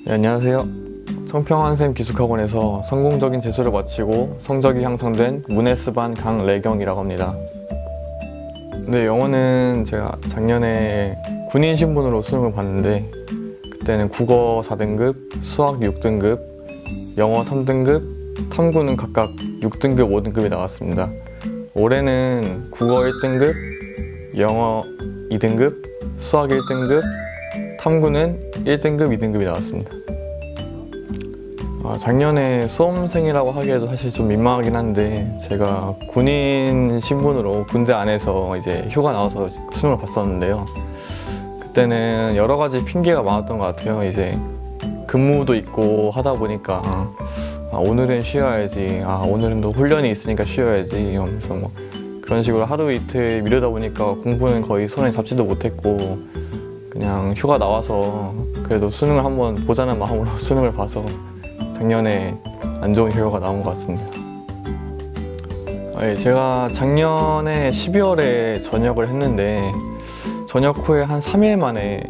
네, 안녕하세요. 청평한샘 기숙학원에서 성공적인 재수를 마치고 성적이 향상된 문해스반 강래경이라고 합니다. 네, 영어는 제가 작년에 군인 신분으로 수능을 봤는데 그때는 국어 4등급, 수학 6등급, 영어 3등급, 탐구는 각각 6등급, 5등급이 나왔습니다. 올해는 국어 1등급, 영어 2등급, 수학 1등급, 탐구는 1등급, 2등급이 나왔습니다. 작년에 수험생이라고 하기에도 사실 좀 민망하긴 한데 제가 군인 신분으로 군대 안에서 이제 휴가 나와서 수능을 봤었는데요. 그때는 여러 가지 핑계가 많았던 것 같아요. 이제 근무도 있고 하다 보니까 오늘은 쉬어야지, 오늘은 또 훈련이 있으니까 쉬어야지 이러면서 뭐 그런 식으로 하루 이틀 미루다 보니까 공부는 거의 손에 잡지도 못했고 그냥 휴가 나와서 그래도 수능을 한번 보자는 마음으로 수능을 봐서 작년에 안 좋은 결과가 나온 것 같습니다. 제가 작년에 12월에 전역을 했는데 전역 후에 한 3일 만에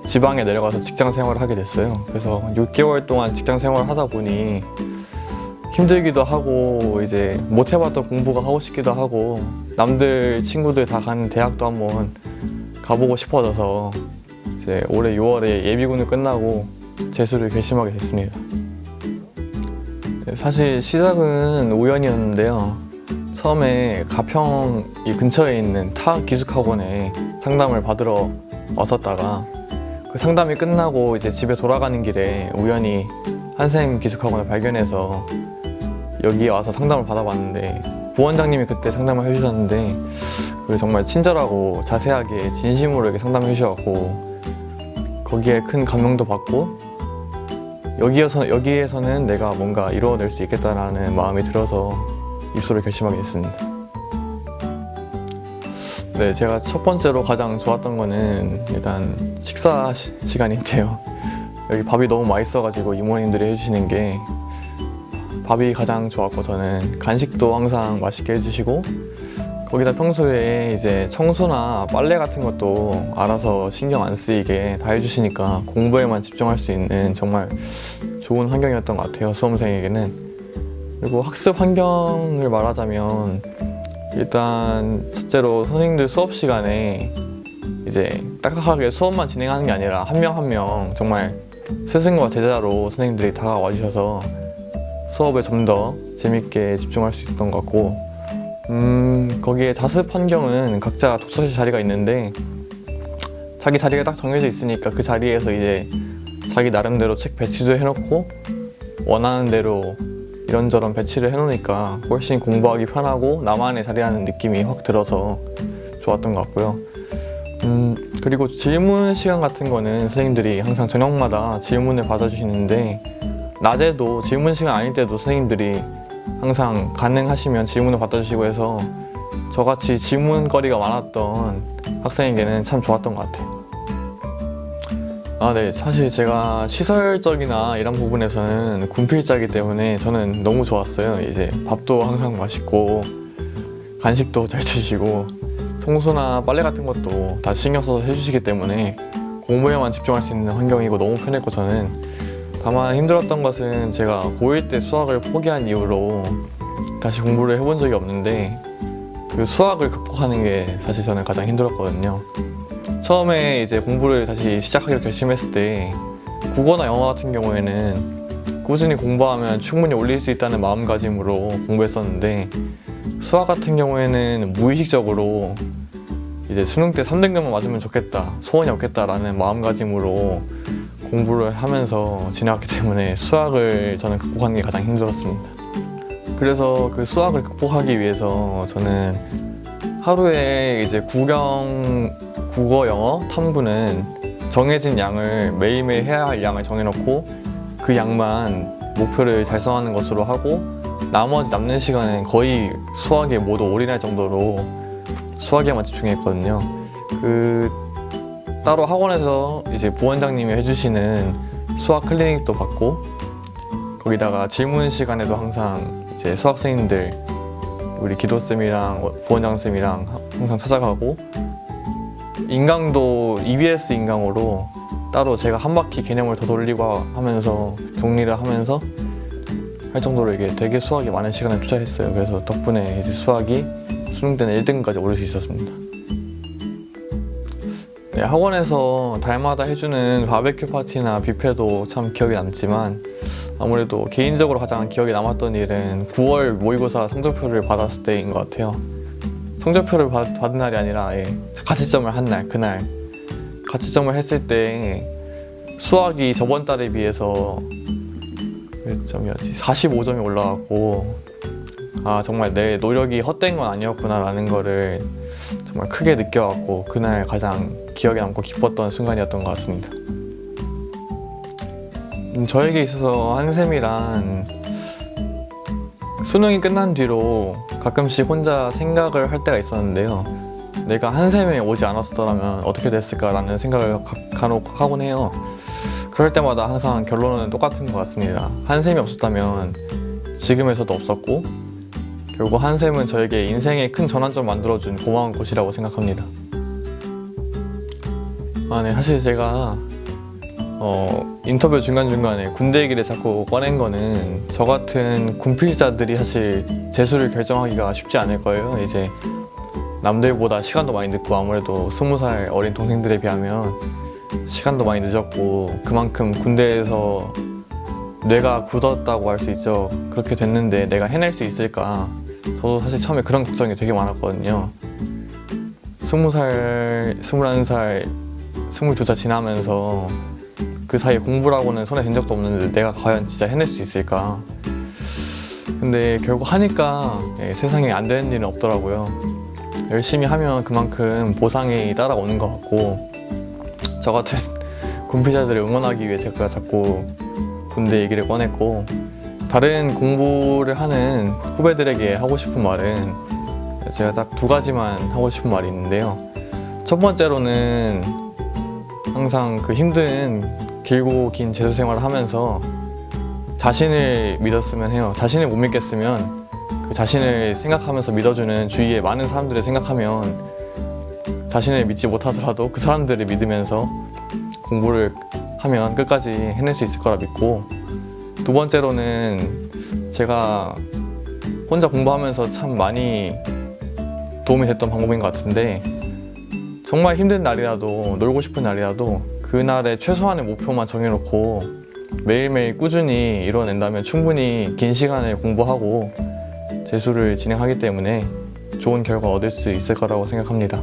지방에 내려가서 직장 생활을 하게 됐어요. 그래서 6개월 동안 직장 생활을 하다 보니 힘들기도 하고 이제 못 해봤던 공부가 하고 싶기도 하고 남들 친구들 다 가는 대학도 한번 가보고 싶어져서 이제 올해 6월에 예비군을 끝나고 재수를 결심하게 됐습니다. 사실 시작은 우연이었는데요. 처음에 가평 이 근처에 있는 타 기숙학원에 상담을 받으러 왔었다가 그 상담이 끝나고 이제 집에 돌아가는 길에 우연히 한샘 기숙학원을 발견해서 여기에 와서 상담을 받아봤는데 부원장님이 그때 상담을 해주셨는데 정말 친절하고 자세하게 진심으로 이렇게 상담해 주셔서 거기에 큰 감명도 받고 여기에서는 내가 뭔가 이루어낼 수 있겠다라는 마음이 들어서 입소를 결심하게 됐습니다. 네, 제가 첫 번째로 가장 좋았던 거는 일단 식사 시간인데요. 여기 밥이 너무 맛있어가지고 이모님들이 해주시는 게 밥이 가장 좋았고 저는 간식도 항상 맛있게 해주시고 거기다 평소에 이제 청소나 빨래 같은 것도 알아서 신경 안 쓰이게 다 해주시니까 공부에만 집중할 수 있는 정말 좋은 환경이었던 것 같아요, 수험생에게는. 그리고 학습 환경을 말하자면 일단 첫째로 선생님들 수업 시간에 이제 딱딱하게 수업만 진행하는 게 아니라 한 명 한 명 정말 스승과 제자로 선생님들이 다가와 주셔서 수업에 좀 더 재밌게 집중할 수 있었던 것 같고 거기에 자습 환경은 각자 독서실 자리가 있는데 자기 자리가 딱 정해져 있으니까 그 자리에서 이제 자기 나름대로 책 배치도 해놓고 원하는 대로 이런저런 배치를 해놓으니까 훨씬 공부하기 편하고 나만의 자리라는 느낌이 확 들어서 좋았던 것 같고요. 그리고 질문 시간 같은 거는 선생님들이 항상 저녁마다 질문을 받아주시는데 낮에도 질문 시간 아닐 때도 선생님들이 항상 가능하시면 질문을 받아주시고 해서 저같이 질문거리가 많았던 학생에게는 참 좋았던 것 같아요. 네, 사실 제가 시설적이나 이런 부분에서는 군필자이기 때문에 저는 너무 좋았어요. 이제 밥도 항상 맛있고 간식도 잘 주시고 청소나 빨래 같은 것도 다 신경 써서 해주시기 때문에 공부에만 집중할 수 있는 환경이고 너무 편했고 저는 다만 힘들었던 것은 제가 고1 때 수학을 포기한 이후로 다시 공부를 해본 적이 없는데 그 수학을 극복하는 게 사실 저는 가장 힘들었거든요. 처음에 이제 공부를 다시 시작하기로 결심했을 때 국어나 영어 같은 경우에는 꾸준히 공부하면 충분히 올릴 수 있다는 마음가짐으로 공부했었는데 수학 같은 경우에는 무의식적으로 이제 수능 때 3등급만 맞으면 좋겠다, 소원이 없겠다라는 마음가짐으로 공부를 하면서 지나왔기 때문에 수학을 저는 극복하는 게 가장 힘들었습니다. 그래서 그 수학을 극복하기 위해서 저는 하루에 이제 국어, 영어, 탐구는 정해진 양을 매일매일 해야 할 양을 정해놓고 그 양만 목표를 달성하는 것으로 하고 나머지 남는 시간은 거의 수학에 모두 올인할 정도로 수학에만 집중했거든요. 따로 학원에서 이제 부원장님이 해주시는 수학 클리닉도 받고 거기다가 질문 시간에도 항상 이제 수학생님들 우리 기도쌤이랑 부원장쌤이랑 항상 찾아가고 인강도 EBS 인강으로 따로 제가 한 바퀴 개념을 더 돌리고 하면서 정리를 하면서 할 정도로 이게 되게 수학에 많은 시간을 투자했어요. 그래서 덕분에 이제 수학이 수능 때는 1등까지 오를 수 있었습니다. 네, 학원에서 달마다 해주는 바베큐 파티나 뷔페도 참 기억에 남지만 아무래도 개인적으로 가장 기억에 남았던 일은 9월 모의고사 성적표를 받았을 때인 것 같아요. 성적표를 받은 날이 아니라 가채점을 한 날, 그날 가채점을 했을 때 수학이 저번 달에 비해서 몇 점이었지? 45점이 올라갔고 아 정말 내 노력이 헛된 건 아니었구나 라는 거를 정말 크게 느껴왔고 그날 가장 기억에 남고 기뻤던 순간이었던 것 같습니다. 저에게 있어서 한샘이란 수능이 끝난 뒤로 가끔씩 혼자 생각을 할 때가 있었는데요. 내가 한샘에 오지 않았더라면 어떻게 됐을까라는 생각을 간혹 하곤 해요. 그럴 때마다 항상 결론은 똑같은 것 같습니다. 한샘이 없었다면 지금에서도 없었고 결국 한샘은 저에게 인생의 큰 전환점 만들어준 고마운 곳이라고 생각합니다. 네, 사실 제가 인터뷰 중간중간에 군대 얘기를 자꾸 꺼낸 거는 저 같은 군필자들이 사실 재수를 결정하기가 쉽지 않을 거예요. 이제 남들보다 시간도 많이 늦고 아무래도 20살 어린 동생들에 비하면 시간도 많이 늦었고 그만큼 군대에서 뇌가 굳었다고 할 수 있죠. 그렇게 됐는데 내가 해낼 수 있을까? 저도 사실 처음에 그런 걱정이 되게 많았거든요. 20살, 21살, 22살 지나면서 그 사이에 공부라고는 손에 댄 적도 없는데 내가 과연 진짜 해낼 수 있을까? 근데 결국 하니까 세상에 안 되는 일은 없더라고요. 열심히 하면 그만큼 보상이 따라오는 것 같고 저 같은 군필자들을 응원하기 위해 제가 자꾸 군대 얘기를 꺼냈고 다른 공부를 하는 후배들에게 하고 싶은 말은 제가 딱 두 가지만 하고 싶은 말이 있는데요. 첫 번째로는 항상 그 힘든 길고 긴 재수 생활을 하면서 자신을 믿었으면 해요. 자신을 못 믿겠으면 그 자신을 생각하면서 믿어주는 주위의 많은 사람들을 생각하면 자신을 믿지 못하더라도 그 사람들을 믿으면서 공부를 하면 끝까지 해낼 수 있을 거라 믿고 두 번째로는 제가 혼자 공부하면서 참 많이 도움이 됐던 방법인 것 같은데 정말 힘든 날이라도 놀고 싶은 날이라도 그날의 최소한의 목표만 정해놓고 매일매일 꾸준히 이뤄낸다면 충분히 긴 시간을 공부하고 재수를 진행하기 때문에 좋은 결과 얻을 수 있을 거라고 생각합니다.